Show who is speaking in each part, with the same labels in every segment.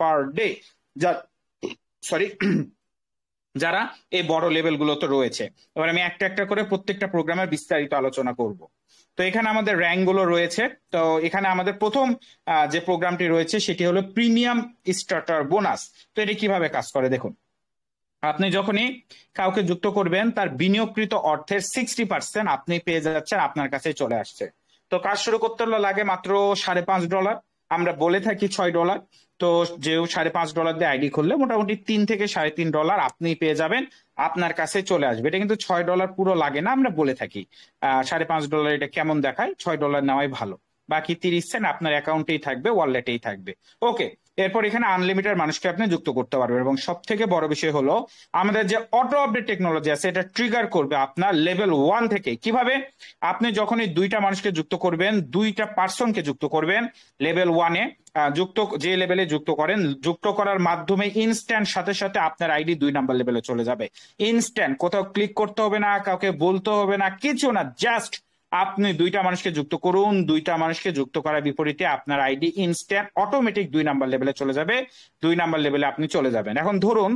Speaker 1: Per day. যা sorry যারা এই বড় লেভেলগুলোতে রয়েছে। এবার আমি একটা একটা করে প্রত্যেকটা প্রোগ্রামের বিস্তারিত আলোচনা করব। তো এখানে আমাদের র্যাঙ্ক গুলো রয়েছে। তো এখানে আমাদের প্রথম যে প্রোগ্রামটি রয়েছে সেটি হলো প্রিমিয়াম স্টার্টার বোনাস। তো এটি কিভাবে কাজ করে দেখুন। আপনি যখনই কাউকে যুক্ত করবেন তার বিনিয়োগকৃত অর্থের 60% আপনি পেয়ে যাচ্ছেন, আপনার কাছে চলে আসছে। তো কাজ শুরু করতে হলে লাগে মাত্র $5.5। আমরা বলে থাকি $6। তো যেও $5.5 দিয়ে আইডি খুললে মোটামুটি $3 থেকে $3.5 আপনি পেয়ে যাবেন, আপনার কাছে চলে আসবে। এটা কিন্তু $6 পুরো লাগে না, আমরা বলে থাকি $5.5 এটা কেমন দেখায়, $6 নেওয়াই ভালো। বাকি 30 সেন্ট আপনার অ্যাকাউন্টেই থাকবে, ওয়ালেটেই থাকবে। ওকে, এরপর এখানে আনলিমিটেড মানুষকে আপনি যুক্ত করতে পারবেন এবং সব থেকে বড় বিষয় হলো আমাদের যে অটো আপডেট টেকনোলজি আছে এটা ট্রিগার করবে আপনার লেভেল 1 থেকে। কিভাবে? আপনি যখনই দুইটা মানুষকে যুক্ত করবেন, দুইটা পার্সনকে যুক্ত করবেন লেভেল 1-এ, যুক্ত যে লেভেলে যুক্ত করেন, যুক্ত করার মাধ্যমে ইনস্ট্যান্ট সাথে সাথে আপনার আইডি 2 নাম্বার লেভেলে চলে যাবে। ইনস্ট্যান্ট, কোথাও ক্লিক করতে হবে না, কাউকে বলতে হবে না, কিছু না, জাস্ট আপনি দুইটা মানুষকে যুক্ত করুন, দুইটা মানুষকে যুক্ত করার বিপরীতে আপনার আইডি ইনস্ট্যান্ট অটোমেটিক 2 নাম্বার লেভেলে চলে যাবে। 2 নাম্বার লেভেলে আপনি চলে যাবেন। এখন ধরুন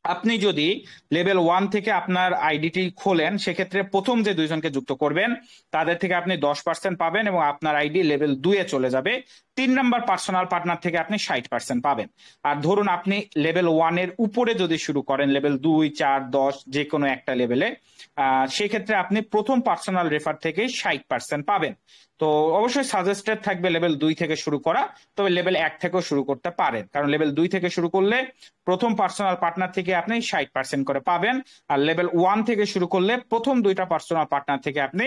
Speaker 1: আপনি যদি লেভেল 1 থেকে আপনার আইডিটি খোলেন, সেক্ষেত্রে প্রথম যে দুইজনকে যুক্ত করবেন তাদের থেকে আপনি 10% পাবেন এবং আপনার আইডি লেভেল 2-এ চলে যাবে। 3 নাম্বার পার্সোনাল পার্টনার থেকে আপনি 60% পাবেন। আর ধরুন আপনি লেভেল 1-এর উপরে যদি শুরু করেন, লেভেল 2, 4, 10 যে কোনো একটা লেভেলে, সেক্ষেত্রে আপনি প্রথম পার্সোনাল রেফার থেকে 60% পাবেন। তো অবশ্যই সাজেস্টেড থাকবে লেভেল 2 থেকে শুরু করা, তবে লেভেল 1 থেকেও শুরু করতে পারেন, কারণ লেভেল 2 থেকে শুরু করলে প্রথম পার্সোনাল পার্টনার থেকে আপনি 60% করে পাবেন। আর লেভেল 1 থেকে শুরু করলে প্রথম দুইটা পার্সোনাল পার্টনার থেকে আপনি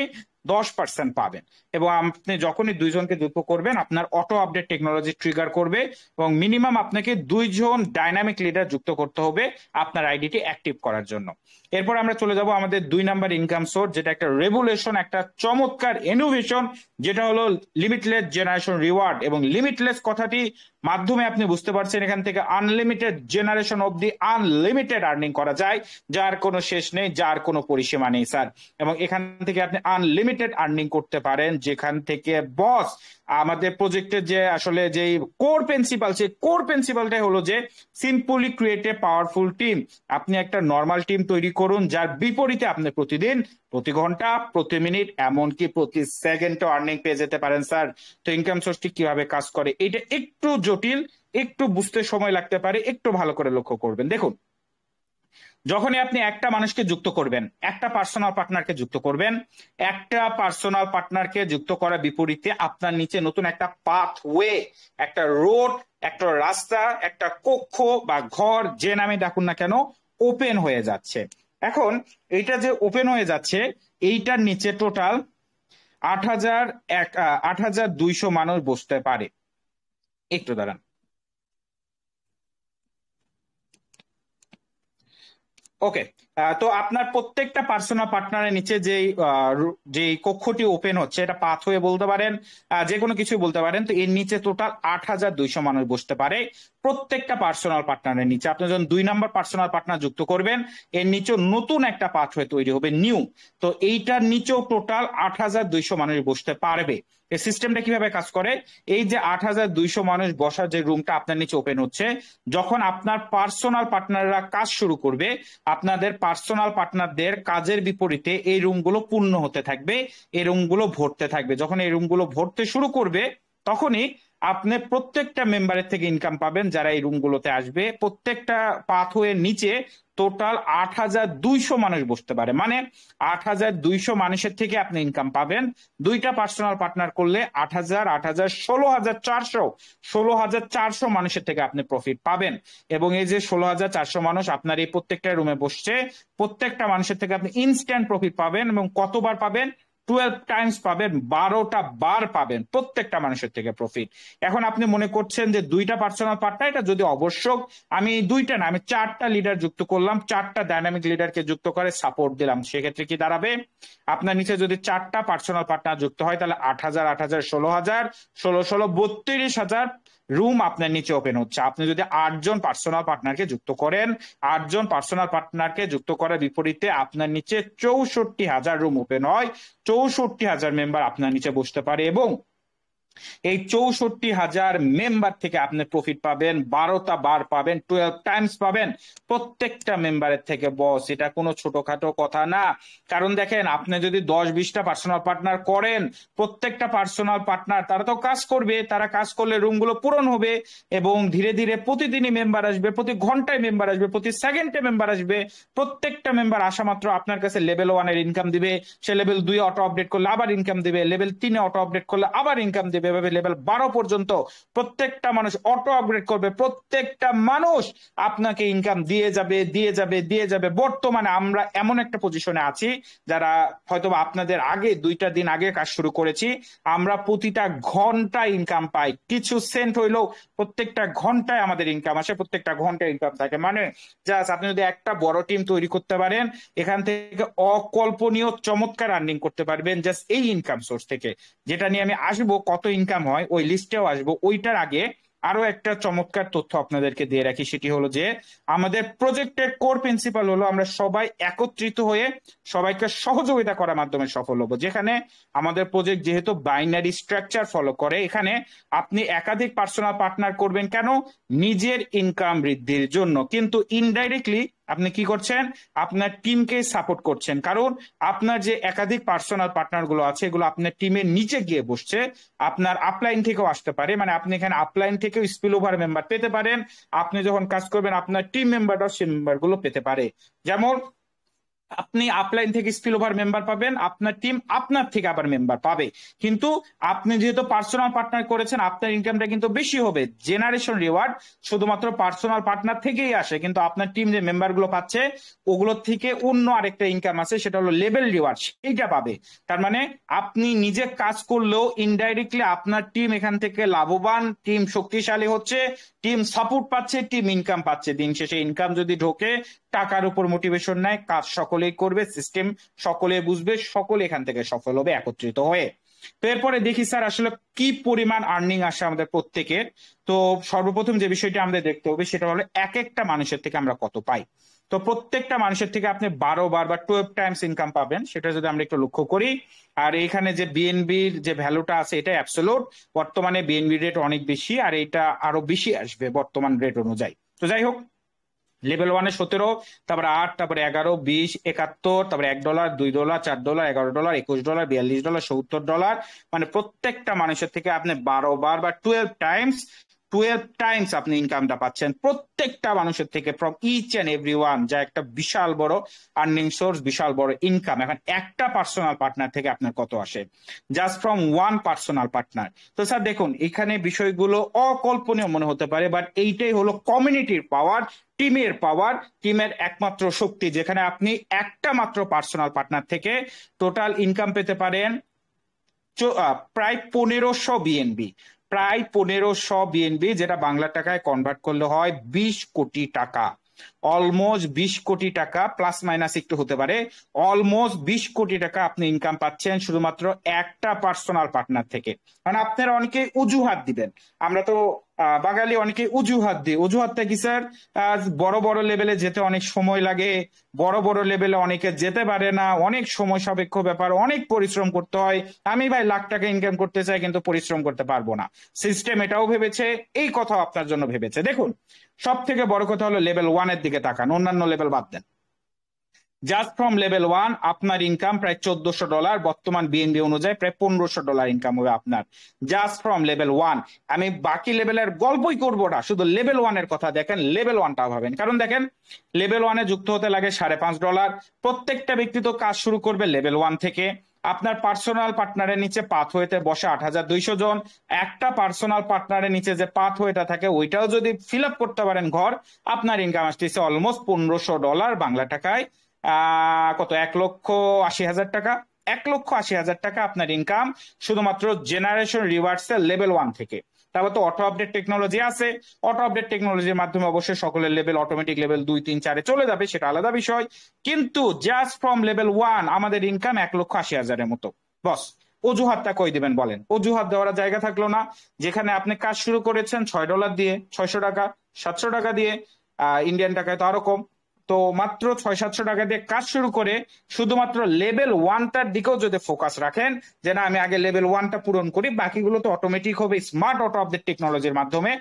Speaker 1: 10% পাবেন। এবং আপনি যখনই দুইজনকে যুক্ত করবেন আপনার অটো আপডেট টেকনোলজি ট্রিগার করবে এবং মিনিমাম আপনাকে 2 জন ডাইনামিক লিডার যুক্ত করতে হবে আপনার আইডিটি অ্যাক্টিভ করার জন্য। এরপর আমরা চলে যাব আমাদের 2 নাম্বার ইনকাম সোর্স, যেটা একটা রেভুলেশন, একটা চমৎকার ইনোভেশন, যেটা হলো লিমিটলেস জেনারেশন রিওয়ার্ড। এবং লিমিটলেস কথাটি মাধ্যমে আপনি বুঝতে পারছেন এখান থেকে আনলিমিটেড জেনারেশন অবধি আনলিমিটেড আর্নিং করা যায়, যার কোনো শেষ নেই, যার কোনো পরিসীমা নেই স্যার। এবং এখান থেকে আপনি আনলিমিটেড আর্নিং করতে পারেন, যেখান থেকে বস আমাদের প্রজেক্টের যে আসলে যে কোর প্রিন্সিপাল, সেই কোর প্রিন্সিপালটাই হলো যে simply create a powerful team. আপনি একটা নর্মাল টিম তৈরি করুন, যার বিপরীতে আপনি প্রতিদিন, প্রতি ঘন্টা, প্রতি মিনিট, এমনকি প্রতি সেকেন্ডও আর্নিং পেয়ে যেতে পারেন স্যার। তো ইনকাম সোর্সটি কিভাবে কাজ করে এটা একটু জটিল, একটু বুঝতে সময় লাগতে পারে, একটু ভালো করে লক্ষ্য করবেন। দেখুন, যখনই আপনি একটা মানুষকে যুক্ত করবেন, একটা পার্সোনাল পার্টনারকে যুক্ত করবেন, একটা পার্সোনাল পার্টনারকে যুক্ত করার বিপরীতে আপনার নিচে নতুন একটা পাথওয়ে, একটা রোড, একটা রাস্তা, একটা কক্ষ বা ঘর, যে নামে ডাকুন না কেন, ওপেন হয়ে যাচ্ছে। এখন এইটা যে ওপেন হয়ে যাচ্ছে, এইটার নিচে টোটাল 8,200 মানুষ বসতে পারে। একটু দাঁড়ান। ওকে, তো আপনার প্রত্যেকটা পার্সোনাল পার্টনারের নিচে যে কক্ষটি ওপেন হচ্ছে, এটা পাথওয়ে বলতে পারেন, যে কোনো কিছু বলতে পারেন। তো এর নিচে টোটাল 8,200 মানুষ বসতে পারে প্রত্যেকটা পার্সোনাল পার্টনারের নিচে। আপনি যখন 2 নাম্বার পার্সোনাল পার্টনার যুক্ত করবেন, এর নিচেও নতুন একটা পাথওয়ে তৈরি হবে, নিউ। তো এইটার নিচেও টোটাল 8,200 মানুষ বসতে পারবে। এই সিস্টেমটা কিভাবে কাজ করে? এই যে 8,200 মানুষ বসার যে রুমটা আপনার নিচে ওপেন হচ্ছে, যখন আপনার পার্সোনাল পার্টনাররা কাজ শুরু করবে, আপনাদের পার্সোনাল পার্টনারদের কাজের বিপরীতে এই রুমগুলো পূর্ণ হতে থাকবে, এই রুমগুলো ভরতে থাকবে। যখন এই রুমগুলো ভরতে শুরু করবে, তখনই আপনি প্রত্যেকটা মেম্বারের থেকে ইনকাম পাবেন যারা এই রুমগুলোতে আসবে। প্রত্যেকটা পাথওয়ের নিচে টোটাল 8,200 মানুষ বসতে পারে, মানে 8,200 মানুষের থেকে আপনি ইনকাম পাবেন। দুইটা পার্সোনাল পার্টনার করলে 8,000, 8,000, 16,400, 16,400 মানুষের থেকে আপনি প্রফিট পাবেন। এবং এই যে 16,400 মানুষ আপনার এই প্রত্যেকটা রুমে বসছে, প্রত্যেকটা মানুষের থেকে আপনি ইনস্ট্যান্ট প্রফিট পাবেন। এবং কতবার পাবেন? 12 টাইমস পাবেন, 12টা বার পাবেন প্রত্যেকটা মানুষের থেকে প্রফিট। এখন আপনি মনে করছেন যে দুইটা পার্সোনাল পার্টনার, এটা যদি আবশ্যক, আমি দুইটা না, আমি 4টা লিডার যুক্ত করলাম, 4টা ডাইনামিক লিডারকে যুক্ত করে সাপোর্ট দিলাম, সেক্ষেত্রে কি দাঁড়াবে? আপনার নিচে যদি 4টা পার্সোনাল পার্টনার যুক্ত হয়, তাহলে 8,000, 8,000, 16,000, 16, 16, 32,000 রুম আপনার নিচে ওপেন হচ্ছে। আপনি যদি 8জন পার্সোনাল পার্টনারকে যুক্ত করেন, 8জন পার্সোনাল পার্টনারকে যুক্ত করার বিপরীতে আপনার নিচে 64,000 রুম ওপেন হয়, 64,000 মেম্বার আপনার নিচে বসতে পারে। এবং এই 64,000 মেম্বার থেকে আপনি প্রফিট পাবেন, 12টা বার পাবেন, 12 টাইমস পাবেন প্রত্যেকটা মেম্বারের থেকে। বস, এটা কোনো ছোটখাটো কথা না। কারণ দেখেন, আপনি যদি 10-20টা পার্সোনাল পার্টনার করেন, প্রত্যেকটা পার্সোনাল পার্টনার তারা তো কাজ করবে, তারা কাজ করলে রুমগুলো পূরণ হবে এবং ধীরে ধীরে প্রতিদিনই মেম্বার আসবে, প্রতি ঘন্টায় মেম্বার আসবে, প্রতি সেকেন্ডে মেম্বার আসবে। প্রত্যেকটা মেম্বার আসা মাত্র আপনার কাছে লেভেল 1-এর ইনকাম দিবে, সে লেভেল 2 অটো আপডেট করলে আবার ইনকাম দিবে, লেভেল 3-এ অটো আপডেট করলে আবার ইনকাম দিবে, এভাবে লেভেল 12 পর্যন্ত প্রত্যেকটা মানুষ অটো আপগ্রেড করবে, প্রত্যেকটা মানুষ আপনাকে ইনকাম দিয়ে যাবে, দিয়ে যাবে, দিয়ে যাবে। বর্তমানে আমরা এমন একটা পজিশনে আছি, যারা হয়তো আপনাদের আগে 2টা দিন আগে কাজ শুরু করেছি, আমরা প্রতিটা ঘন্টায় ইনকাম পাই, কিছু সেন্ট হইলেও প্রত্যেকটা ঘন্টায় আমাদের ইনকাম আসে, প্রত্যেকটা ঘন্টায় ইনকাম থাকে। মানে জাস্ট আপনি যদি একটা বড় টিম তৈরি করতে পারেন, এখান থেকে অকল্পনীয় চমৎকার আর্নিং করতে পারবেন জাস্ট এই ইনকাম সোর্স থেকে, যেটা নিয়ে আমি আসবো, কত ইনকাম হয় ওই লিস্টেও আসবো। ওইটার আগে আরো একটা চমৎকার তথ্য আপনাদেরকে দিয়ে রাখি, সেটি হলো যে আমাদের প্রজেক্টের কোর প্রিন্সিপাল হলো আমরা সবাই একত্রিত হয়ে সবাইকে সহযোগিতা করার মাধ্যমে সফল হবো। যেখানে আমাদের প্রজেক্ট যেহেতু বাইনারি স্ট্রাকচার ফলো করে, এখানে আপনি একাধিক পার্সোনাল পার্টনার করবেন কেন? নিজের ইনকাম বৃদ্ধির জন্য, কিন্তু ইনডাইরেক্টলি আপনি কি করছেন? আপনার টিমকে সাপোর্ট করছেন। কারণ আপনার যে একাধিক পার্সোনাল পার্টনার গুলো আছে, এগুলো আপনার টিমের নিচে গিয়ে বসছে, আপনার আপলাইন থেকেও আসতে পারে। মানে আপনি এখানে আপলাইন থেকেও স্পিল ওভার মেম্বার পেতে পারেন। আপনি যখন কাজ করবেন, আপনার টিম মেম্বাররাও সেই মেম্বার গুলো পেতে পারে। যেমন আপনি আপলাইন থেকে স্পিল ওভার মেম্বার পাবেন, আপনার টিম আপনার থেকে আবার মেম্বার পাবে। কিন্তু আপনি যেহেতু পার্সোনাল পার্টনার করেছেন, আপনার ইনকামটা কিন্তু বেশি হবে। জেনারেশন রিওয়ার্ড শুধুমাত্র পার্সোনাল পার্টনার থেকেই আসে, কিন্তু আপনার টিম যে মেম্বার গুলো পাচ্ছে, ওগুলোর থেকে অন্য আরেকটা ইনকাম আছে, সেটা হলো লেভেল রিওয়ার্ড, সেইটা পাবে। তার মানে আপনি নিজে কাজ করলেও ইনডাইরেক্টলি আপনার টিম এখান থেকে লাভবান, টিম শক্তিশালী হচ্ছে, টিম সাপোর্ট পাচ্ছে, টিম ইনকাম পাচ্ছে। দিন শেষে ইনকাম যদি ঢোকে, টাকার উপর মোটিভেশন নেয়, কাজ সকলেই করবে, সিস্টেম সকলে বুঝবে, সকলে এখান থেকে সফল হবে একত্রিত হয়ে। তো এরপরে দেখি স্যার আসলে কি পরিমাণ আর্নিং আসে আমাদের প্রত্যেকের। তো সর্বপ্রথম যে বিষয়টি আমাদের দেখতে হবে, সেটা হলো এক একটা মানুষের থেকে আমরা কত পাই। তো প্রত্যেকটা মানুষের থেকে আপনি 12 বার বা 12 টাইমস ইনকাম পাবেন, সেটা যদি আমরা একটু লক্ষ্য করি। আর এখানে যে বিএনবির যে ভ্যালুটা আছে, এটা অ্যাবসোলুট। বর্তমানে বিএনবি রেট অনেক বেশি, আর এটা আরো বেশি আসবে বর্তমান রেট অনুযায়ী। তো যাই হোক, লেভেল 1-এ 17, তারপরে 8, তারপরে 11, 20, 71, তারপরে $1, $2, $4, $11, $21, $42, $70। মানে প্রত্যেকটা মানুষের থেকে আপনি 12 বার বা 12 টাইমস আপনি ইনকামটা পাচ্ছেন প্রত্যেকটা মানুষের থেকে, from each and every one, যা একটা বিশাল বড় আর্নিং সোর্স, বিশাল বড় ইনকাম। এখন একটা পার্সোনাল পার্টনার থেকে আপনার কত আসে? Just from one personal partner. তো স্যার দেখুন, এখানে বিষয়গুলো অকল্পনীয় মনে হতে পারে, বাট এইটাই হলো কমিউনিটির পাওয়ার, টিমের পাওয়ার, টিমের একমাত্র শক্তি, যেখানে আপনি একটা মাত্র পার্সোনাল পার্টনার থেকে টোটাল ইনকাম পেতে পারেন প্রায় 1500 বিএনবি, প্রায় 1500 বিএনবি, যেটা বাংলা টাকায় কনভার্ট করলে হয় 20 কোটি টাকা। অলমোস্ট 20 কোটি টাকা, প্লাস মাইনাস একটু হতে পারে। অলমোস্ট 20 কোটি টাকা আপনি ইনকাম পাচ্ছেন শুধুমাত্র একটা পার্সোনাল পার্টনার থেকে। মানে আপনারা অনেকে অজুহাত দিবেন, আমরা তো বাঙালি অনেকে অজুহাত দিই। অজুহাতটা কি স্যার? বড় বড় লেভেলে যেতে অনেক সময় লাগে, বড় বড় লেভেলে অনেকে যেতে পারে না, অনেক সময় সাপেক্ষ ব্যাপার, অনেক পরিশ্রম করতে হয়। আমি ভাই লাখ টাকা ইনকাম করতে চাই, কিন্তু পরিশ্রম করতে পারবো না। সিস্টেম এটাও ভেবেছে, এই কথা আপনার জন্য ভেবেছে। দেখুন, সব থেকে বড় কথা হলো লেভেল 1-এর দিকে তাকান, অন্যান্য লেভেল বাদ দেন। জাস্ট ফ্রম লেভেল 1 আপনার ইনকাম প্রায় $1400, বর্তমান বিএনবি অনুযায়ী প্রায় $1500 ইনকাম হবে আপনার, জাস্ট ফ্রম লেভেল 1। আমি বাকি লেভেলের গল্পই করবো না, শুধু লেভেল 1-এর কথা দেখেন, লেভেল 1টা ভাবেন। কারণ দেখেন, লেভেল 1-এ যুক্ত হতে লাগে $5.5। প্রত্যেকটা ব্যক্তি তো কাজ শুরু করবে লেভেল 1 থেকে। আপনার পার্সোনাল পার্টনারের নিচে পাথওয়েতে বসে 8200 জন। একটা পার্সোনাল পার্টনারের নিচে যে পাথওয়েটা থাকে, ওইটাও যদি ফিল আপ করতে পারেন ঘর, আপনার ইনকাম আসতেছে অলমোস্ট $1500 বাংলা টাকায়। কত, 1,80,000 টাকা। 1,80,000 টাকা আপনার ইনকাম শুধুমাত্র জেনারেশন রিওয়ার্ডস এর লেভেল 1 থেকে। তারপর তো অটো আপডেট টেকনোলজি আছে, অটো আপডেট টেকনোলজির মাধ্যমে অবশ্যই সকলের লেভেল অটোমেটিক লেভেল 2, 3, 4-এ চলে যাবে, সেটা আলাদা বিষয়। কিন্তু জাস্ট ফ্রম লেভেল 1 আমাদের ইনকাম 1,80,000-এর মতো। বস, অজুহাতটা কই দিবেন বলেন? অজুহাত দেওয়ার জায়গা থাকলো না। যেখানে আপনি কাজ শুরু করেছেন $6 দিয়ে, $600 টাকা, $700 দিয়ে, ইন্ডিয়ান টাকায় তো আরো কম, তো মাত্র 600-700 টাকা দিয়ে কাজ শুরু করে শুধুমাত্র লেভেল 1টার দিকেও যদি ফোকাস রাখেন, যে না আমি আগে লেভেল 1টা পূরণ করি, বাকিগুলো তো অটোমেটিক হবে স্মার্ট অটো আপডেট টেকনোলজির মাধ্যমে।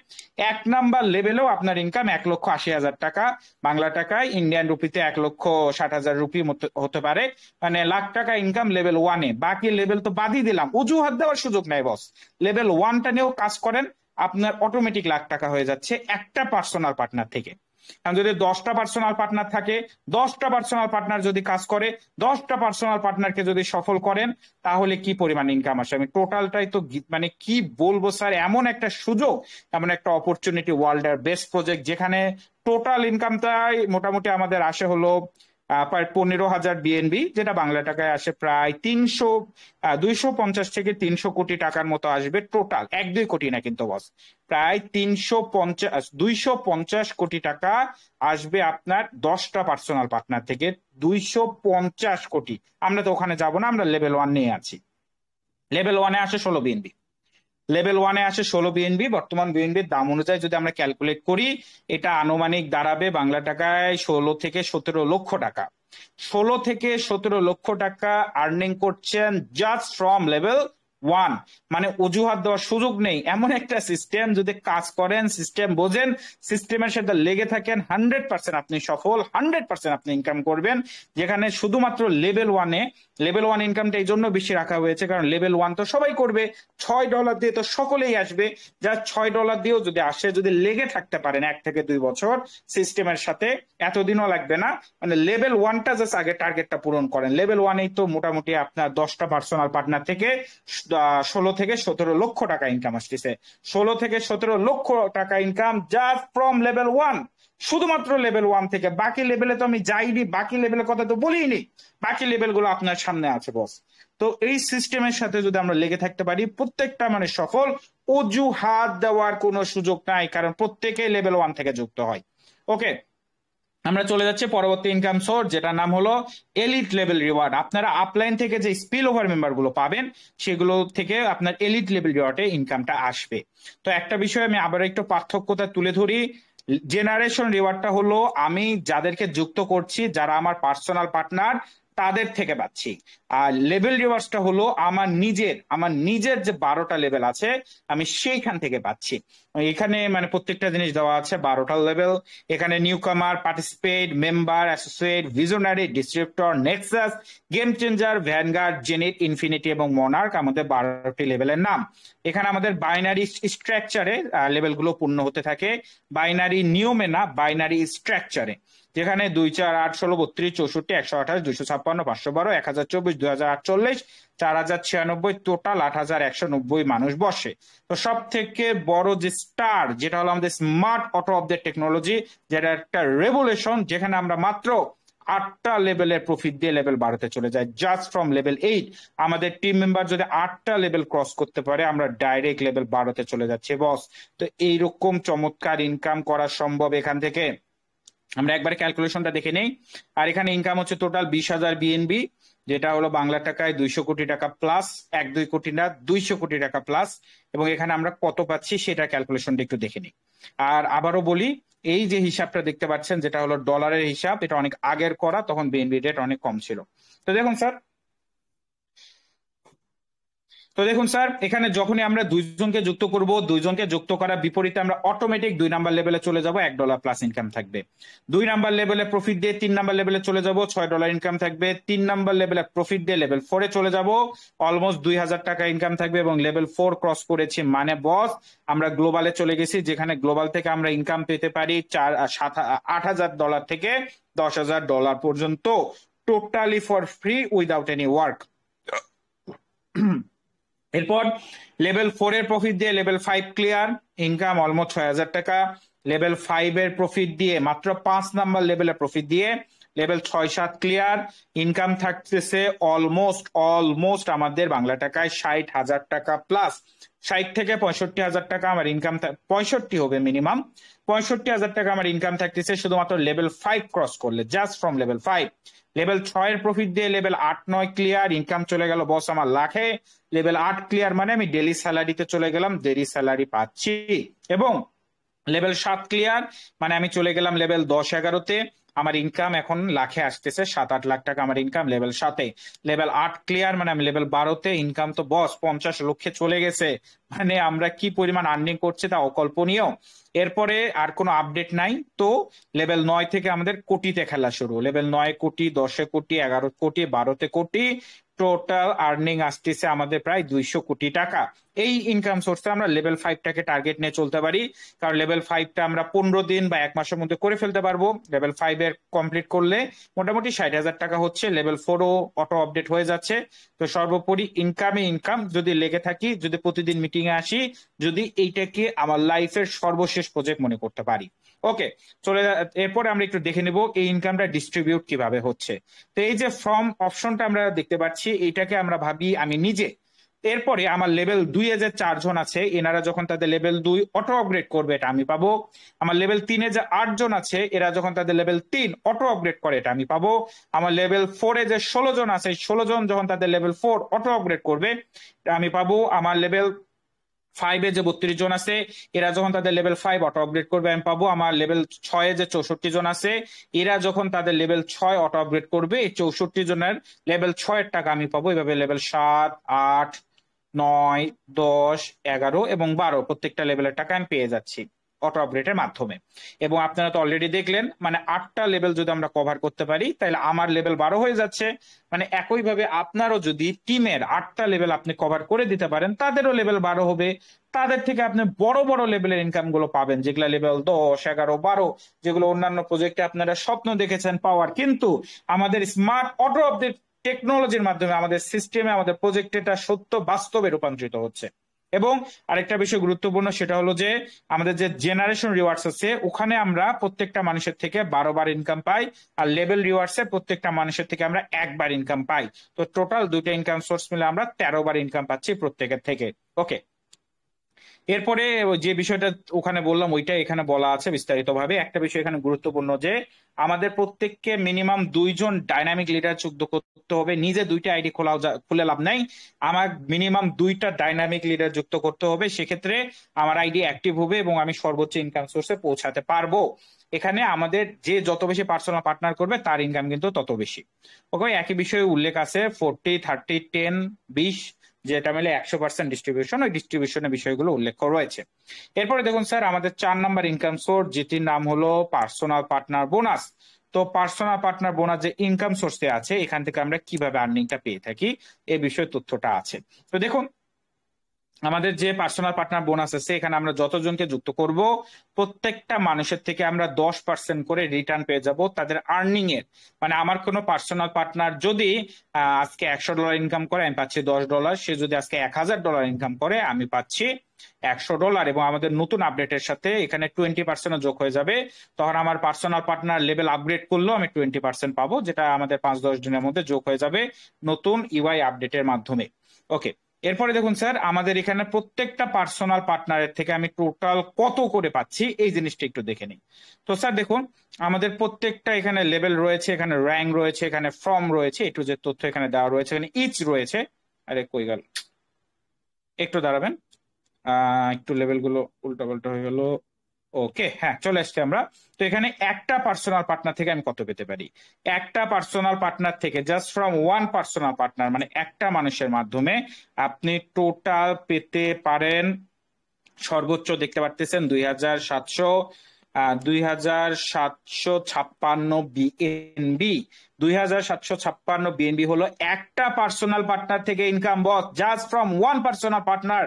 Speaker 1: 1 নাম্বার লেভেলেও আপনার ইনকাম 1,80,000 টাকা, বাংলা টাকায় ইন্ডিয়ান রুপিতে 1,60,000 রুপি হতে পারে, মানে লাখ টাকা ইনকাম লেভেল 1-এ। বাকি লেভেল তো বাদই দিলাম, অজুহাত দেওয়ার সুযোগ নাই বস। লেভেল 1টা নিয়েও কাজ করেন, আপনার অটোমেটিক লাখ টাকা হয়ে যাচ্ছে একটা পার্সোনাল পার্টনার থেকে। কারণ যদি 10টা পার্সোনাল পার্টনার থাকে, 10টা পার্সোনাল পার্টনার যদি কাজ করে, 10টা পার্সোনাল পার্টনারকে যদি সফল করেন, তাহলে কি পরিমাণ ইনকাম আসে? আমি টোটালটাই তো মানে কি বলবো স্যার, এমন একটা সুযোগ, এমন একটা অপরচুনিটি, ওয়ার্ল্ডের বেস্ট প্রজেক্ট, যেখানে টোটাল ইনকামটাই মোটামুটি আমাদের আসে হলো প্রায় 15,000 বিএনবি, যেটা বাংলা টাকায় আসে প্রায় 250 থেকে 300 কোটি টাকার মতো আসবে টোটাল। 1-2 কোটি না কিন্তু বস, প্রায় 250 কোটি টাকা আসবে আপনার 10টা পার্সোনাল পার্টনার থেকে। 250 কোটি। আমরা তো ওখানে যাব না, আমরা লেভেল 1 নিয়ে আছি। লেভেল 1-এ আসে 16 বিএনবি। লেভেল 1-এ আসে 16 বিএনবি। বর্তমান বিএনবির দাম অনুযায়ী যদি আমরা ক্যালকুলেট করি, এটা আনুমানিক দাঁড়াবে বাংলা টাকায় 16 থেকে 17 লক্ষ টাকা। 16 থেকে 17 লক্ষ টাকা আর্নিং করছেন জাস্ট ফ্রম লেভেল 1। মানে অজুহাত দেওয়ার সুযোগ নেই, এমন একটা সিস্টেম, যদি কাজ করেন, সিস্টেম বোঝেন, সিস্টেমের সাথে লেগে থাকেন, 100% আপনি সফল, 100% আপনি ইনকাম করবেন। যেখানে শুধুমাত্র লেভেল 1-এ, লেভেল 1 ইনকামটা এই জন্য বেশি রাখা হয়েছে কারণ লেভেল 1 তো সবাই করবে, $6 দিয়ে তো সকলেই আসবে। যা $6 দিয়েও যদি আসে, যদি লেগে থাকতে পারেন 1 থেকে 2 বছর সিস্টেমের সাথে, এতদিনও লাগবে না। মানে লেভেল 1টা জাস্ট আগে টার্গেটটা পূরণ করেন। লেভেল 1-এই তো মোটামুটি আপনার 10টা পার্সোনাল পার্টনার থেকে 16 থেকে 17 লক্ষ টাকা ইনকাম আসতেছে। 16 থেকে 17 লক্ষ টাকা ইনকাম জাস্ট ফ্রম লেভেল 1, শুধুমাত্র লেভেল 1 থেকে। বাকি লেভেলে তো আমি যাইনি, বাকি লেভেলের কথা তো বলিনি, বাকি লেভেলগুলো আপনার সামনে আছে বস। তো এই সিস্টেমের সাথে যদি আমরা লেগে থাকতে পারি, প্রত্যেকটা মানে সফল, অজুহাত দেওয়ার কোনো সুযোগ নাই, কারণ প্রত্যেকেই লেভেল 1 থেকে যুক্ত হয়। ওকে, আমরা চলে যাচ্ছি পরবর্তী ইনকাম সোর্স, যেটার নাম হলো এলিট লেভেল রিওয়ার্ড। আপনারা আপলাইন থেকে যে স্পিল ওভার মেম্বার গুলো পাবেন, সেগুলো থেকে আপনার এলিট লেভেল রিওয়ার্ডে ইনকামটা আসবে। তো একটা বিষয় আমি আবার একটু পার্থক্যতা তুলে ধরি। জেনারেশন রিওয়ার্ডটা হলো আমি যাদেরকে যুক্ত করছি, যারা আমার পার্সোনাল পার্টনার, তাদের থেকে পাচ্ছি। আর লেভেল রিওয়ার্ডসটা হলো আমার নিজের যে 12টা লেভেল আছে, আমি সেইখান থেকে পাচ্ছি। এখানে মানে প্রত্যেকটা জিনিস দেওয়া আছে, 12টা লেভেল। এখানে নিউ কামার, participate, member, associate, visionary, distributor, Nexus, game changer, vanguard, Zenit, infinity এবং মনার্ক আমাদের 12টি লেভেলের নাম। এখানে আমাদের বাইনারি স্ট্রাকচারে লেভেলগুলো পূর্ণ হতে থাকে, বাইনারি নিয়মে না, বাইনারি স্ট্রাকচারে, যেখানে 2, 4, 8, 16, 32, 64, 128, 256, 512, 1024, 2048, 4096, টোটাল 8190 মানুষ বসে। তো সব থেকে বড় যে স্টার, যেটা হলো আমাদের স্মার্ট অটো আপডেট টেকনোলজি, যেটা একটা রেভলিউশন, যেখানে আমরা মাত্র 8টা লেভেলের প্রফিট দিয়ে লেভেল 12-তে চলে যায় জাস্ট ফ্রম লেভেল 8। আমাদের টিম মেম্বার যদি 8টা লেভেল ক্রস করতে পারে, আমরা ডাইরেক্ট লেভেল 12-তে চলে যাচ্ছি বস। তো এইরকম চমৎকার ইনকাম করা সম্ভব এখান থেকে। আমরা একবার ক্যালকুলেশনটা দেখে নেই। আর এখানে ইনকাম হচ্ছে টোটাল 20,000 বিএনবি, যেটা হলো বাংলা টাকায় 200 কোটি টাকা প্লাস, 1-2 কোটি না, 200 কোটি টাকা প্লাস। এবং এখানে আমরা কত পাচ্ছি সেটা ক্যালকুলেশনটা একটু দেখে নিই। আর আবারও বলি, এই যে হিসাবটা দেখতে পাচ্ছেন, যেটা হলো ডলারের হিসাব, এটা অনেক আগের করা, তখন বিএনবি রেট অনেক কম ছিল। তো দেখুন স্যার, এখানে যখনই আমরা 2জনকে যুক্ত করব, 2জনকে যুক্ত করার বিপরীতে আমরা অটোমেটিক 2 নাম্বার লেভেলে চলে যাব, $1 প্লাস ইনকাম থাকবে। 2 নাম্বার লেভেলে প্রফিট দিয়ে 3 নাম্বার লেভেলে চলে যাব, $6 ইনকাম থাকবে। 3 নাম্বার লেভেলে প্রফিট দিয়ে লেভেল 4-এ চলে যাব, অলমোস্ট 2000 টাকা ইনকাম থাকবে। এবং লেভেল 4 ক্রস করেছি মানে বস, আমরা গ্লোবালে চলে গেছি, যেখানে গ্লোবাল থেকে আমরা ইনকাম পেতে পারি $8,000 থেকে $10,000 পর্যন্ত, totally for free, without any work. এরপর লেভেল 4-এর প্রফিট দিয়ে লেভেল 5 ক্লিয়ার, ইনকাম অলমোস্ট 6,000 টাকা। লেভেল 5-এর প্রফিট দিয়ে, মাত্র 5 নাম্বার লেভেলের প্রফিট দিয়ে লেভেল 6-7 ক্লিয়ার, ইনকাম থাকতেছে অলমোস্ট আমাদের বাংলা টাকায় 60,000 টাকা প্লাস। 60 থেকে 65,000 টাকা আমার ইনকাম, 65 হবে মিনিমাম, 65,000 টাকা আমার ইনকাম থাকতেছে শুধুমাত্র লেভেল 5 ক্রস করলে, জাস্ট ফ্রম লেভেল 5। লেভেল 6-এর প্রফিট দিয়ে লেভেল 8-9 ক্লিয়ার, ইনকাম চলে গেল বস আমার লাখে। লেভেল 8 ক্লিয়ার মানে আমি ডেলি স্যালারিতে চলে গেলাম, ডেলি স্যালারি পাচ্ছি। এবং লেভেল 7 ক্লিয়ার মানে আমি চলে গেলাম লেভেল 10-11-তে। আমার ইনকাম এখন লাখে আসতেছে, 7-8 লাখ টাকা আমার ইনকাম লেভেল 7-এ। লেভেল 8 ক্লিয়ার, মানে আমি লেভেল 12-তে, ইনকাম তো বস 50 লক্ষে চলে গেছে। মানে আমরা কি পরিমাণ আর্নিং করছি তা অকল্পনীয়। এরপরে আর কোনো আপডেট নাই। তো লেভেল 9 থেকে আমাদের কোটিতে খেলা শুরু। লেভেল 9 কোটি, 10-এ কোটি, 11 কোটি, 12-তে কোটি, টোটাল আর্নিং আসতেছে আমাদের প্রায় 200 কোটি টাকা। এই ইনকাম সোর্সে আমরা লেভেল 5টাকে টার্গেট নিয়ে চলতে পারি, কারণ লেভেল 5টা আমরা 15 দিন বা 1 মাসের মধ্যে করে ফেলতে পারবো। লেভেল 5-এর কমপ্লিট করলে মোটামুটি 60,000 টাকা হচ্ছে। লেভেল 4ও অটো আপডেট হয়ে যাচ্ছে। তো সর্বোপরি ইনকাম যদি লেগে থাকি, যদি প্রতিদিন মিটিং এ আসি, যদি এইটাকে আমার লাইফের সর্বশেষ প্রজেক্ট মনে করতে পারি। ওকে, এরপরে আমরা একটু দেখে নিব এই ইনকামটা ডিস্ট্রিবিউট কিভাবে হচ্ছে। তো এই যে ফর্ম অপশনটা আমরা দেখতে পাচ্ছি, এইটাকে আমরা ভাবি আমি নিজে। এরপরে আমার লেভেল 2-এ যে 4 জন আছে, এনারা যখন তাদের লেভেল 2 অটো আপগ্রেড করবে, এটা আমি পাবো। আমার লেভেল 3-এ যে 8 জন আছে, এরা যখন তাদের লেভেল 3 অটো আপগ্রেড করে, এটা আমি পাবো। আমার লেভেল 4-এ যে 16 জন আছে, 16 জন যখন তাদের লেভেল 4 অটো আপগ্রেড করবে, এটা আমি পাবো। আমার লেভেল 5-এ যে 32 জন আছে, এরা যখন তাদের লেভেল 5 অটো আপগ্রেড করবে, আমি পাবো। আমার লেভেল 6-এ যে 64 জন আছে, এরা যখন তাদের লেভেল 6 অটো আপগ্রেড করবে, এই 64 জনের লেভেল 6-এর টাকা আমি পাবো। এভাবে লেভেল 7, 8, 9, 10, 11 এবং 12 প্রত্যেকটা লেভেলের টাকা আমি পেয়ে যাচ্ছি অটো আপগ্রেডের মাধ্যমে। এবং আপনারা তো অলরেডি দেখলেন, মানে 8টা লেভেল যদি আমরা কভার করতে পারি, তাহলে আমার লেভেল 12 হয়ে যাচ্ছে। মানে একইভাবে আপনারও যদি টিমের 8টা লেভেল আপনি কভার করে দিতে পারেন, তাদেরও লেভেল 12 হবে। তাদের থেকে আপনি বড় বড় লেভেলের ইনকাম গুলো পাবেন, যেগুলো লেভেল 10, 11, 12, যেগুলো অন্যান্য প্রজেক্টে আপনারা স্বপ্ন দেখেছেন পাওয়ার। কিন্তু আমাদের স্মার্ট অটো আপডেট টেকনোলজির মাধ্যমে আমাদের সিস্টেমে, আমাদের প্রজেক্টে এটা সত্য বাস্তবে রূপান্তরিত হচ্ছে। এবং আরেকটা বিষয় গুরুত্বপূর্ণ, সেটা হলো যে আমাদের যে জেনারেশন রিওয়ার্ডস আছে, ওখানে আমরা প্রত্যেকটা মানুষের থেকে 12 বার ইনকাম পাই। আর লেভেল রিওয়ার্ডস এ প্রত্যেকটা মানুষের থেকে আমরা 1 বার ইনকাম পাই। তো টোটাল 2টা ইনকাম সোর্স মিলে আমরা 13 বার ইনকাম পাচ্ছি প্রত্যেকের থেকে। ওকে, এরপরে যে বিষয়টা ওখানে বললাম, ওইটা এখানে বলা আছে বিস্তারিত ভাবে। একটা বিষয় এখানে গুরুত্বপূর্ণ, যে আমাদের প্রত্যেককে মিনিমাম 2 জন ডাইনামিক লিডার যুক্ত করতে হবে। নিজে 2টা আইডি খুলে লাভ নাই, আমার মিনিমাম 2টা ডাইনামিক লিডার যুক্ত করতে হবে। সেক্ষেত্রে আমার আইডি অ্যাক্টিভ হবে এবং আমি সর্বোচ্চ ইনকাম সোর্সে পৌঁছাতে পারবো। এখানে আমাদের যে যত বেশি পার্সোনাল পার্টনার করবে, তার ইনকাম কিন্তু তত বেশি। ওকে, একই বিষয়ে উল্লেখ আছে 40, 30, 10, 20, যেটা মিলে 100% ডিস্ট্রিবিউশন, ওই ডিস্ট্রিবিউশনের বিষয়গুলো উল্লেখ রয়েছে। এরপরে দেখুন স্যার, আমাদের 4 নম্বর ইনকাম সোর্স, যেটির নাম হলো পার্সোনাল পার্টনার বোনাস। তো পার্সোনাল পার্টনার বোনাস যে ইনকাম সোর্সে আছে, এখান থেকে আমরা কিভাবে আর্নিংটা পেয়ে থাকি, এই বিষয়ে তথ্যটা আছে। তো দেখুন, আমাদের যে পার্সোনাল পার্টনার বোনাস আছে, এখানে আমরা যতজনকে যুক্ত করব, প্রত্যেকটা মানুষের থেকে আমরা 10% করে রিটার্ন পেয়ে যাব তাদের আর্নিং এর। মানে আমার কোনো পার্সোনাল পার্টনার যদি আজকে $100 ইনকাম করে, আমি পাচ্ছি $10। সে যদি আজকে $1000 ইনকাম করে, আমি পাচ্ছি $100। এবং আমাদের নতুন আপডেটের সাথে এখানে 20% যোগ হয়ে যাবে। তখন আমার পার্সোনাল পার্টনার লেভেল আপগ্রেড করলেও আমি 20% পাবো, যেটা আমাদের 5-10 দিনের মধ্যে যোগ হয়ে যাবে নতুন ইউআই আপডেটের মাধ্যমে। ওকে, এরপরে দেখুন স্যার, আমাদের এখানে প্রত্যেকটা পার্সোনাল পার্টনারের থেকে আমি টোটাল কত করে পাচ্ছি, এই জিনিসটা একটু দেখে নিই। তো স্যার দেখুন, আমাদের প্রত্যেকটা এখানে লেভেল রয়েছে, এখানে র্যাঙ্ক রয়েছে, এখানে ফর্ম রয়েছে, একটু যে তথ্য এখানে দেওয়া রয়েছে, এখানে ইচ রয়েছে। আরে কই গেল, একটু দাঁড়াবেন, একটু লেভেল গুলো উল্টা পাল্টা হয়ে গেল। ওকে, হ্যাঁ, চলে আসছি আমরা। তো এখানে একটা পার্সোনাল পার্টনার থেকে আমি কত পেতে পারি? একটা পার্সোনাল পার্টনার থেকে, just from one personal partner, মানে একটা মানুষের মাধ্যমে আপনি টোটাল পেতে পারেন সর্বোচ্চ, দেখতে পারতেছেন 2,756 বিএনবি হলো একটা পার্সোনাল পার্টনার থেকে income, boss, just from one personal partner.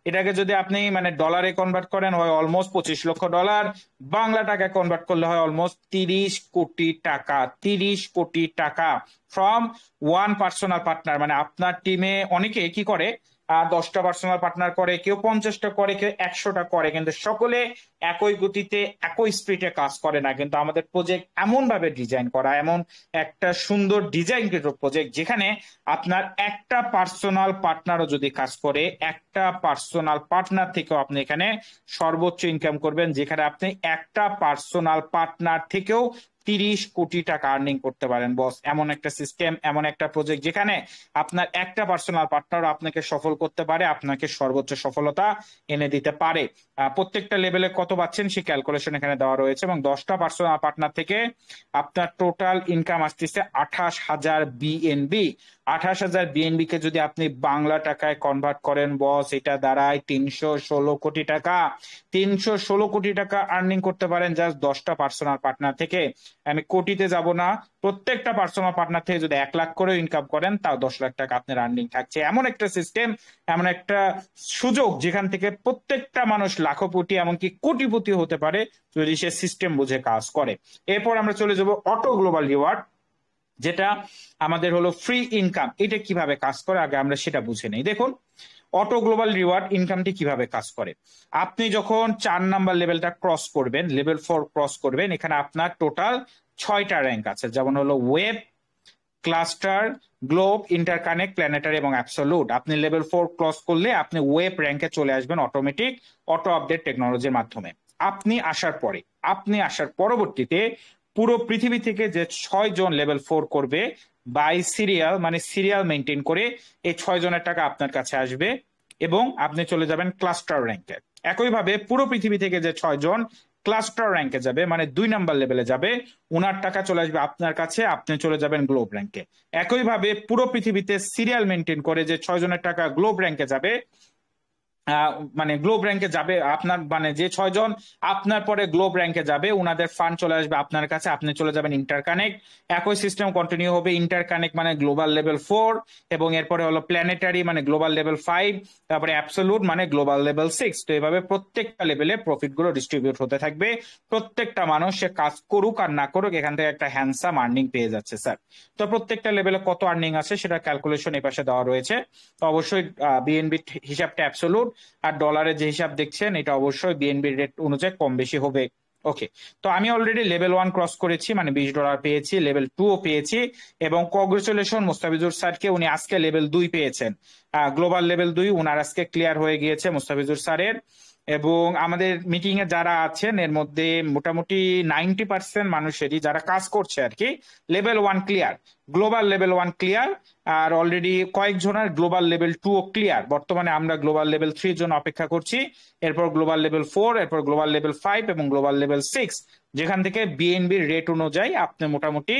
Speaker 1: এটাকে যদি আপনি মানে ডলারে কনভার্ট করেন, হয় অলমোস্ট $25 লক্ষ। বাংলা টাকা কনভার্ট করলে হয় অলমোস্ট 30 কোটি টাকা। 30 কোটি টাকা ফ্রম ওয়ান পার্সোনাল পার্টনার। মানে আপনার টিমে অনেকে কি করে, 10টা পার্সোনাল পার্টনার করে, কেউ 50টা করে, কেউ 100টা করে, কিন্তু সকলে একই গতিতে একই স্পিডে কাজ করে না। কিন্তু আমাদের প্রজেক্ট এমন ভাবে ডিজাইন করা, এমন একটা সুন্দর ডিজাইন প্রজেক্ট, যেখানে আপনার একটা পার্সোনাল পার্টনারও যদি কাজ করে, একটা পার্সোনাল পার্টনার থেকেও আপনি এখানে সর্বোচ্চ ইনকাম করবেন, যেখানে আপনি একটা পার্সোনাল পার্টনার থেকেও 30 কোটি টাকা আর্নিং করতে পারেন বস। এমন একটা সিস্টেম, এমন একটা প্রজেক্ট যেখানে আপনার একটা পার্সোনাল পার্টনার আপনাকে সফল করতে পারে, আপনাকে সর্বোচ্চ সফলতা এনে দিতে পারে। প্রত্যেকটা লেভেলে কত পাচ্ছেন সেই ক্যালকুলেশন এখানে দেওয়া রয়েছে, এবং 10টা পার্সোনাল পার্টনার থেকে আপনার টোটাল ইনকাম আসতেছে 28,000 বিএনবি। 28,000 বিএনবি কে যদি আপনি বাংলা টাকায় কনভার্ট করেন বস, এটা দাঁড়ায় 316 কোটি টাকা। 316 কোটি টাকা আর্নিং করতে পারেন জাস্ট 10টা পার্সোনাল পার্টনার থেকে। আমি কোটিতে যাব না, প্রত্যেকটা পার্সোনাল পার্টনার থেকে যদি 1 লাখ করে ইনকাম করেন তাও 10 লাখ টাকা আপনার আর্নিং থাকছে। এমন একটা সিস্টেম, এমন একটা সুযোগ যেখান থেকে প্রত্যেকটা মানুষ লাখপতি এমনকি কোটিপতি হতে পারে যদি সে সিস্টেম বুঝে কাজ করে। এরপর আমরা চলে যাব অটো গ্লোবাল রিওয়ার্ড, যেটা আমাদের হলো ফ্রি ইনকাম। এটা কিভাবে কাজ করে আগে আমরা সেটা বুঝে নেই। দেখুন, অটো গ্লোবাল রিওয়ার্ড ইনকামটি কিভাবে কাজ করে। আপনি যখন 4 নাম্বার লেভেলটা ক্রস করবেন, লেভেল 4 ক্রস করবেন, এখানে আপনার টোটাল 6টা র্যাঙ্ক আছে, যেমন হলো web, cluster, globe, interconnect, planetary এবং অ্যাবসোলুট। আপনি লেভেল 4 ক্রস করলে আপনি ওয়েব র্যাঙ্কে চলে আসবেন অটোমেটিক অটো আপডেট টেকনোলজির মাধ্যমে। আপনি আসার পরবর্তীতে পুরো পৃথিবী থেকে যে 6 জন লেভেল 4 করবে বাই সিরিয়াল, মানে সিরিয়াল মেনটেন করে, এই 6 জনের টাকা আপনার কাছে আসবে এবং আপনি চলে যাবেন ক্লাস্টার র্যাঙ্কে। একইভাবে পুরো পৃথিবী থেকে যে 6 জন ক্লাস্টার র্যাঙ্কে যাবে, মানে 2 নাম্বার লেভেলে যাবে, উনার টাকা চলে আসবে আপনার কাছে, আপনি চলে যাবেন গ্লোব র্যাঙ্কে। একইভাবে পুরো পৃথিবীতে সিরিয়াল মেনটেন করে যে 6 জনের টাকা গ্লোব র্যাঙ্কে যাবে, মানে গ্লোব র্যাঙ্কে যাবে আপনার, মানে যে 6 জন আপনার পরে গ্লোব র্যাঙ্কে যাবে উনাদের ফান্ড চলে আসবে আপনার কাছে, আপনি চলে যাবেন ইন্টারকানেক্ট। একই সিস্টেম কন্টিনিউ হবে, ইন্টারকানেক্ট মানে গ্লোবাল লেভেল 4, এবং এরপরে হলো প্ল্যানেটারি মানে গ্লোবাল লেভেল 5, তারপরে অ্যাবসোলুট মানে গ্লোবাল লেভেল 6। তো এইভাবে প্রত্যেকটা লেভেলে প্রফিট গুলো ডিস্ট্রিবিউট হতে থাকবে। প্রত্যেকটা মানুষ সে কাজ করুক আর না করুক এখান থেকে একটা হ্যান্ডসাম আর্নিং পেয়ে যাচ্ছে স্যার। তো প্রত্যেকটা লেভেলে কত আর্নিং আছে সেটা ক্যালকুলেশন এই পাশে দেওয়া রয়েছে। তো অবশ্যই বিএনবি হিসাবটা অ্যাবসোলুট, আর ডলারের যে হিসাব দেখছেন এটা অবশ্যই বিএনবি রেট অনুযায়ী কম বেশি হবে। ওকে, তো আমি অলরেডি লেভেল 1 ক্রস করেছি, মানে $20 পেয়েছি, লেভেল 2 ও পেয়েছি, এবং কংগ্রেচুলেশন মুস্তাফিজুর স্যারকে, উনি আজকে লেভেল 2 পেয়েছেন। গ্লোবাল লেভেল 2 উনার আজকে ক্লিয়ার হয়ে গিয়েছে মুস্তাফিজুর স্যারের। এবং আমাদের মিটিং এ যারা আছেন এর মধ্যে মোটামুটি 90% মানুষেরই যারা কাজ করছে আর কি level 1 clear, global level 1 clear, আর অলরেডি কয়েকজনের গ্লোবাল লেভেল 2 ও ক্লিয়ার। বর্তমানে আমরা গ্লোবাল লেভেল 3 এর জন্য অপেক্ষা করছি, এরপর গ্লোবাল লেভেল 4, এরপর গ্লোবাল লেভেল 5 এবং গ্লোবাল লেভেল 6, যেখান থেকে বিএনবির রেট অনুযায়ী আপনি মোটামুটি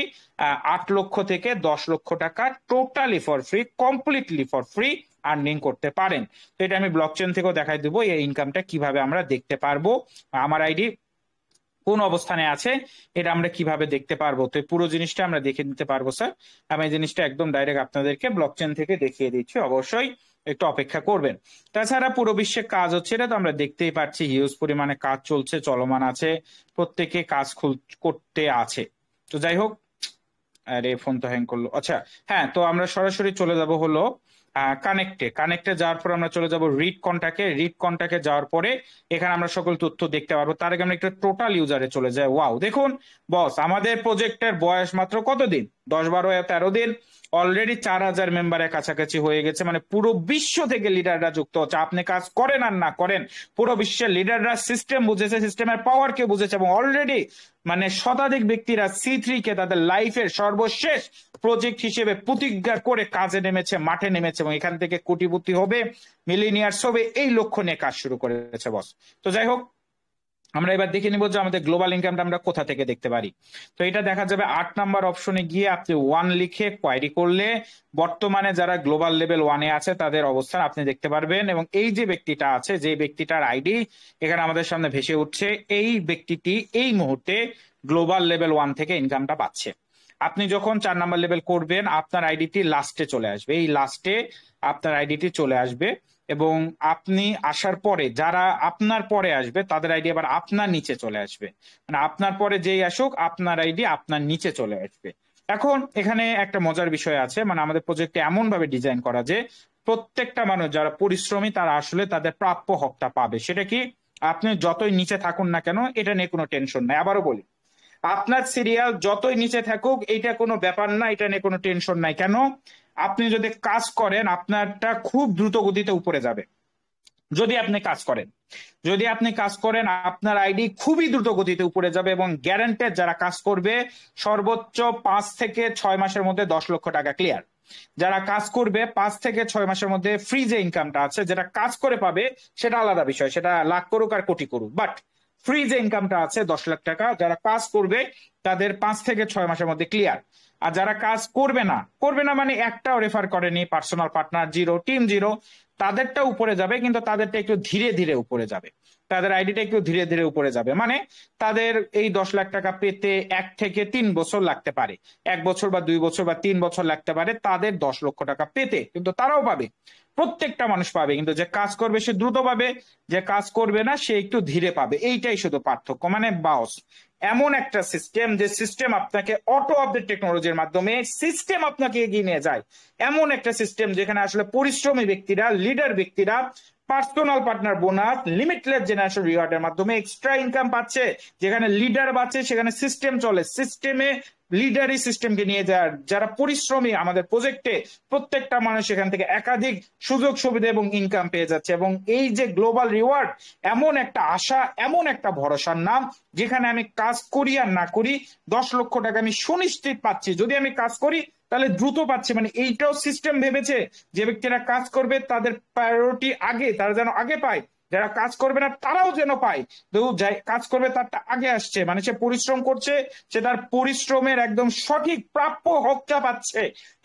Speaker 1: 8 লক্ষ থেকে 10 লক্ষ টাকা totally for free, completely for free earning করতে পারেন। তো এটা আমি ব্লকচেন থেকেও দেখাই দেবো এই ইনকামটা কিভাবে আমরা দেখতে পারবো, আমার আইডি কোন অবস্থানে আছে এটা আমরা কিভাবে দেখতে পারবো। তো পুরো জিনিসটা আমরা দেখে নিতে পারবো স্যার। আমি এই জিনিসটা একদম ডাইরেক্ট আপনাদেরকে ব্লকচেন থেকে দেখিয়ে দিচ্ছি, অবশ্যই একটু অপেক্ষা করবেন। তাছাড়া পুরো বিশ্বে কাজ হচ্ছে এটা তো আমরা দেখতেই পাচ্ছি, হিউজ পরিমাণে কাজ চলছে, চলমান আছে, প্রত্যেকে কাজ করতে আছে। তো যাই হোক, আরে ফোন তো হ্যাং করলো। আচ্ছা হ্যাঁ, তো আমরা সরাসরি চলে যাব হলো কানেক্টে যাওয়ার পর আমরা চলে যাব রিড কন্টাক্টে যাওয়ার পরে এখানে আমরা সকল তথ্য দেখতে পারবো। তার আগে আমরা একটা টোটাল ইউজারে চলে যাই। ওয়াও, দেখুন বস, আমাদের প্রজেক্টের বয়স মাত্র কতদিন, 10-12-13 দিন, অলরেডি 4,000 মেম্বারের কাছাকাছি হয়ে গেছে। মানে পুরো বিশ্ব থেকে লিডাররা যুক্ত হচ্ছে। আপনি কাজ করেন আর না করেন, পুরো বিশ্বের লিডাররা সিস্টেম বুঝেছে, সিস্টেমের পাওয়ার কে বুঝেছে, এবং অলরেডি মানে শতাধিক ব্যক্তিরা C3 কে তাদের লাইফের সর্বশেষ প্রজেক্ট হিসেবে প্রতিজ্ঞা করে কাজে নেমেছে, মাঠে নেমেছে, এবং এখান থেকে কোটিপতি হবে, মিলিনিয়ার্স হবে, এই লক্ষ্য নিয়ে কাজ শুরু করেছে বস। তো যাই হোক, আমরা এবার দেখে নিব যে আমাদের গ্লোবাল ইনকামটা আমরা কোথা থেকে দেখতে পারি। তো এটা দেখা যাবে 8 নাম্বার অপশনে গিয়ে আপনি 1 লিখে কোয়ারি করলে বর্তমানে যারা গ্লোবাল লেভেল 1-এ আছে তাদের অবস্থান আপনি দেখতে পারবেন। এবং এই যে ব্যক্তিটা আছে, যে ব্যক্তিটার আইডি এখানে আমাদের সামনে ভেসে উঠছে, এই ব্যক্তিটি এই মুহূর্তে গ্লোবাল লেভেল 1 থেকে ইনকামটা পাচ্ছে। আপনি যখন 4 নাম্বার লেভেল করবেন আপনার আইডিটি লাস্টে চলে আসবে, এই লাস্টে আপনার আইডিটি চলে আসবে, এবং আপনি আসার পরে যারা আপনার পরে আসবে তাদের আইডি আবার আপনার নিচে চলে আসবে। মানে আপনার পরে যেই আসুক আপনার আইডি আপনার নিচে চলে আসবে। এখন এখানে একটা মজার বিষয় আছে, মানে আমাদের প্রজেক্টে এমন ভাবে ডিজাইন করা যে প্রত্যেকটা মানুষ যারা পরিশ্রমী তারা আসলে তাদের প্রাপ্য হকটা পাবে। সেটা কি, আপনি যতই নিচে থাকুন না কেন এটা নিয়ে কোনো টেনশন নাই। আবারও বলি, আপনার সিরিয়াল যতই নিচে থাকুক এটা কোনো ব্যাপার না, এটা নিয়ে কোনো টেনশন নাই। কেন, আপনি যদি কাজ করেন আপনারটা খুব দ্রুত গতিতে উপরে যাবে। যদি আপনি কাজ করেন, যদি আপনি কাজ করেন আপনার আইডি খুবই দ্রুত গতিতে উপরে যাবে এবং গ্যারান্টেড যারা কাজ করবে সর্বোচ্চ 5 থেকে 6 মাসের মধ্যে 10 লক্ষ টাকা ক্লিয়ার। যারা কাজ করবে 5 থেকে 6 মাসের মধ্যে ফ্রি যে ইনকামটা আছে যেটা কাজ করে পাবে সেটা আলাদা বিষয়, সেটা লাখ করুক আর কোটি করুক, বাট ফ্রি যে ইনকামটা আছে 10 লাখ টাকা যারা কাজ করবে তাদের 5 থেকে 6 মাসের মধ্যে ক্লিয়ার। আর যারা কাজ করবে না মানে একটাও রেফার করেনি, personal partner zero, team zero, তাদেরটা উপরে যাবে কিন্তু তাদেরটা একটু ধীরে ধীরে উপরে যাবে, তাদের আইডিটা একটু ধীরে ধীরে উপরে যাবে। মানে তাদের এই 10 লাখ টাকা পেতে 1 থেকে 3 বছর লাগতে পারে, 1 বছর বা 2 বছর বা 3 বছর লাগতে পারে তাদের 10 লক্ষ টাকা পেতে, কিন্তু তারাও পাবে, প্রত্যেকটা মানুষ পাবে। কিন্তু যে কাজ করবে সে দ্রুত পাবে, যে কাজ করবে না সে একটু ধীরে পাবে, এইটাই শুধু পার্থক্য। মানে বাস এমন একটা সিস্টেম যে সিস্টেম আপনাকে অটো আপডেট টেকনোলজির মাধ্যমে সিস্টেম আপনাকে এগিয়ে নিয়ে যায়, এমন একটা সিস্টেম যেখানে আসলে পরিশ্রমী ব্যক্তিরা, লিডার ব্যক্তিরা personal partner bonus, limitless generation রিওয়ার্ডের মাধ্যমে এক্সট্রা ইনকাম পাচ্ছে। যেখানে লিডার বাড়ছে সেখানে সিস্টেম চলে, সিস্টেমে লিডারই সিস্টেমকে নিয়ে যায়। যারা পরিশ্রমী আমাদের প্রজেক্টে প্রত্যেকটা মানুষ এখান থেকে একাধিক সুযোগ সুবিধা এবং ইনকাম পেয়ে যাচ্ছে। এবং এই যে গ্লোবাল রিওয়ার্ড এমন একটা আশা, এমন একটা ভরসার নাম যেখানে আমি কাজ করি আর না করি 10 লক্ষ টাকা আমি সুনিশ্চিত পাচ্ছি। যদি আমি কাজ করি তাহলে দ্রুত পাচ্ছে, মানে এইটাও সিস্টেম ভেবেছে যে ব্যক্তিরা কাজ করবে তাদের প্রায়োরিটি আগে, তারা যেন আগে পায়, যারা কাজ করবে না তারাও যেন পায়, তো যাই কাজ করবে তারটা আগে আসছে, মানে সে পরিশ্রম করছে সে তার পরিশ্রমের একদম সঠিক প্রাপ্য হকটা পাচ্ছে।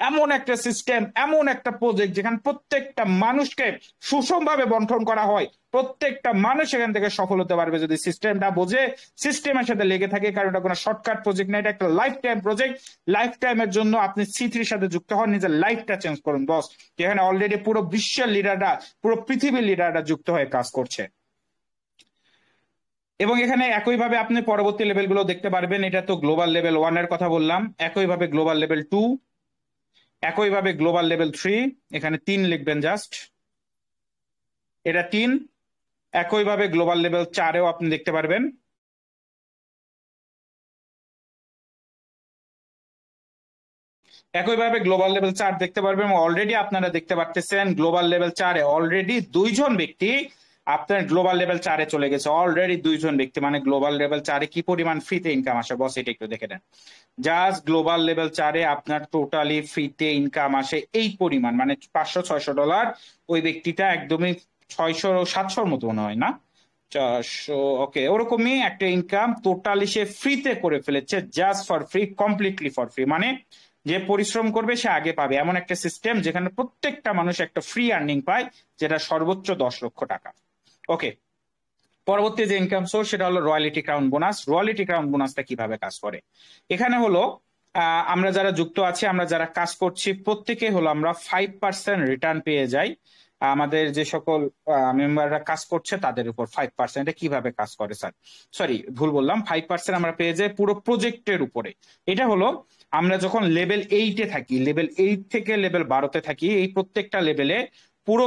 Speaker 1: এমন একটা সিস্টেম, এমন একটা প্রজেক্ট যেখানে প্রত্যেকটা মানুষকে সুষমভাবে বন্টন করা হয়, প্রত্যেকটা মানুষ এখান থেকে সফল হতে পারবে যদি সিস্টেমটা বোঝে, সিস্টেমের সাথে লেগে থাকে। কারণ এটা কোনো শর্টকাট প্রজেক্ট না, এটা একটা লাইফ টাইম প্রজেক্ট। লাইফ টাইমের জন্য আপনি C3 সাথে যুক্ত হন, নিজের লাইফটা চেঞ্জ করুন বস। যেখানে অলরেডি পুরো বিশ্বের লিডাররা, পুরো পৃথিবীর লিডাররা যুক্ত হয়ে কাজ করছে। এবং এখানে একইভাবে আপনি পরবর্তী লেভেলগুলো দেখতে পারবেন। এটা তো গ্লোবাল লেভেল 1 এর কথা বললাম, একইভাবে গ্লোবাল লেভেল 2, একইভাবে গ্লোবাল লেভেল 3, এখানে 3 লিখবেন জাস্ট, এটা 3। একইভাবে গ্লোবাল লেভেল 4এও আপনি দেখতে পারবেন। একইভাবে গ্লোবাল লেভেল 4 দেখতে পারবেন। অলরেডি আপনারা দেখতে পাচ্ছেন গ্লোবাল লেভেল 4-এ অলরেডি 2 জন ব্যক্তি আপনার গ্লোবাল লেভেল 4-এ চলে গেছে, অলরেডি 2 জন ব্যক্তি। মানে গ্লোবাল লেভেল 4-এ কি পরিমাণ ফ্রিতে ইনকাম আসে বস, এটা একটু দেখে নেন। জাস্ট গ্লোবাল লেভেল 4-এ আপনার টোটালি ফ্রিতে ইনকাম আসে এই পরিমাণ, মানে $500-600। ওই ব্যক্তিটা একদমই 600-700 মতো মনে হয় না, 400, ওকে ওরকমই একটা ইনকাম টোটালি সে ফ্রিতে করে ফেলেছে, just for free, completely for free. মানে যে পরিশ্রম করবে সে আগে পাবে, এমন একটা সিস্টেম যেখানে প্রত্যেকটা মানুষ একটা ফ্রি আর্নিং পায়, যেটা সর্বোচ্চ 10 লক্ষ টাকা। ওকে, পরবর্তী যে ইনকাম সোর্স সেটা হলো royalty crown bonus. Royalty crown বোনাসটা কিভাবে কাজ করে? এখানে হলো আমরা যারা যুক্ত আছি, আমরা যারা কাজ করছি প্রত্যেকে হলো আমরা 5% রিটার্ন পেয়ে যাই। আমাদের যে সকল মেম্বাররা কাজ করছে তাদের উপর 5%। এটা কিভাবে কাজ করে স্যার? সরি, ভুল বললাম, 5% আমরা পেয়ে যাই পুরো প্রজেক্টের উপরে। এটা হলো আমরা যখন লেভেল 8-এ থাকি, লেভেল 8 থেকে লেভেল 12-তে থাকি, এই প্রত্যেকটা লেভেলে পুরো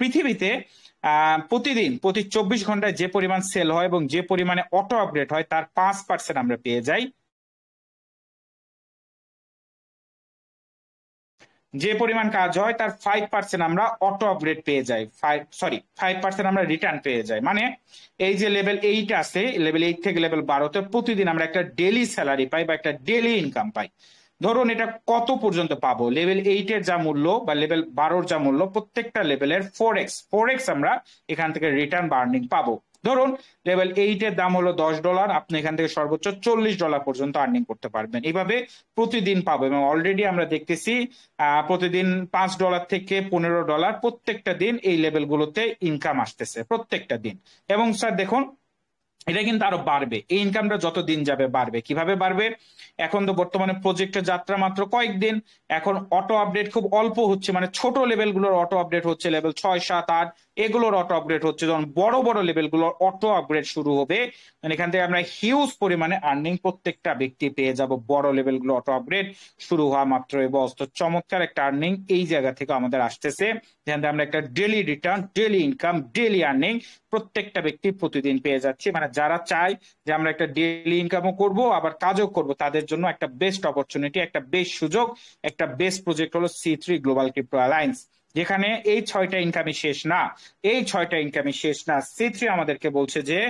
Speaker 1: পৃথিবীতে প্রতিদিন প্রতি 24 ঘন্টায় যে পরিমাণ সেল হয় এবং যে পরিমাণে অটো আপডেট হয় তার 5% আমরা পেয়ে যাই। যে পরিমাণ কাজ হয় তার 5% আমরা অটো আপগ্রেড পেয়ে যাই, 5% আমরা রিটার্ন পেয়ে যাই। মানে এই যে লেভেল 8 আছে, লেভেল 8 থেকে লেভেল 12-তে প্রতিদিন আমরা একটা ডেলি স্যালারি পাই বা একটা ডেলি ইনকাম পাই। ধরুন এটা কত পর্যন্ত পাবো, লেভেল 8-এর যা মূল্য বা লেভেল 12-র যা মূল্য, প্রত্যেকটা লেভেলের 4x আমরা এখান থেকে রিটার্ন বা আর্নিং পাবো। ধরুন লেভেল 8-এর দাম হলো $10, আপনি এখান থেকে সর্বোচ্চ $40 পর্যন্ত আর্নিং করতে পারবেন, এইভাবে প্রতিদিন পাবো। এবং অলরেডি আমরা দেখতেছি প্রতিদিন $5 থেকে $15 প্রত্যেকটা দিন এই লেভেলগুলোতে ইনকাম আসতেছে প্রত্যেকটা দিন। এবং স্যার দেখুন এটা কিন্তু আরো বাড়বে, এই ইনকামটা যত দিন যাবে বাড়বে। কিভাবে বাড়বে? এখন তো বর্তমানে প্রজেক্টের যাত্রা মাত্র কয়েকদিন, এখন অটো আপডেট খুব অল্প হচ্ছে, মানে ছোট লেভেলগুলোর অটো আপডেট হচ্ছে, লেভেল 6, 7, 8 এগুলোর অটো আপডেট হচ্ছে। যখন বড় বড় লেভেলগুলোর অটো আপগ্রেড শুরু হবে, মানে এখান থেকে আমরা হিউজ পরিমাণে আর্নিং প্রত্যেকটা ব্যক্তি পেয়ে যাব বড় লেভেলগুলো অটো আপগ্রেড শুরু হওয়া মাত্র। এবং চমৎকার একটা আর্নিং এই জায়গা থেকে আমাদের আসতেছে, যেখান থেকে আমরা একটা daily return, daily income, daily earning প্রত্যেকটা ব্যক্তি প্রতিদিন পেয়ে যাচ্ছে। মানে যারা চায় যে আমরা একটা ডেইলি ইনকামও করব আবার কাজও করব, তাদের জন্য একটা বেস্ট অপরচুনিটি, একটা বেস্ট সুযোগ, একটা বেস্ট প্রজেক্ট হলো C3 গ্লোবাল ক্রিপ্টো অ্যালায়েন্স। যেখানে এই 6টা ইনকামই শেষ না, এই 6টা ইনকামই শেষ না। সি3 আমাদেরকে বলছে যে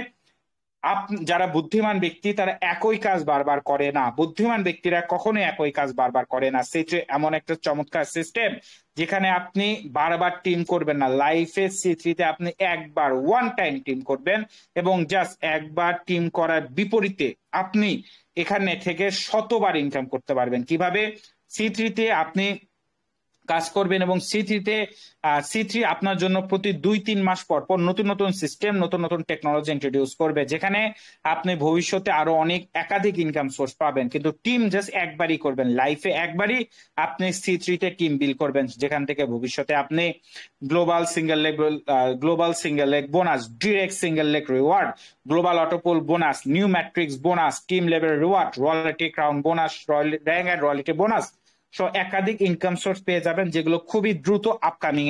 Speaker 1: যারা বুদ্ধিমান ব্যক্তি তারা একই কাজ বারবার করে না, বুদ্ধিমান ব্যক্তিরা কখনোই একই কাজ বারবার করে না। সি3 এমন একটা চমৎকার সিস্টেম যেখানে আপনি বারবার টিম করবেন না। লাইফে সি3 তে আপনি একবার ওয়ান টাইম টিম করবেন এবং জাস্ট একবার টিম করার বিপরীতে আপনি এখানে থেকে শতবার ইনকাম করতে পারবেন। কিভাবে? সি3 তে আপনি কাজ করবেন এবং সি3 আপনার জন্য প্রতি 2-3 মাস পর পর নতুন নতুন সিস্টেম, নতুন নতুন টেকনোলজি ইন্ট্রোডিউস করবে, যেখানে আপনি ভবিষ্যতে আরো অনেক একাধিক ইনকাম সোর্স পাবেন। কিন্তু টিম জাস্ট একবারই করবেন, লাইফে একবারই আপনি সি3 তে টিম বিল্ড করবেন, যেখান থেকে ভবিষ্যতে আপনি global single leg bonus, direct single leg reward, global autopool bonus, new matrix bonus, team level reward, royalty crown bonus, rank and royalty bonus, একাধিক ইনকাম সোর্স পেয়ে যাবেন, যেগুলো খুবই দ্রুত আপকামিং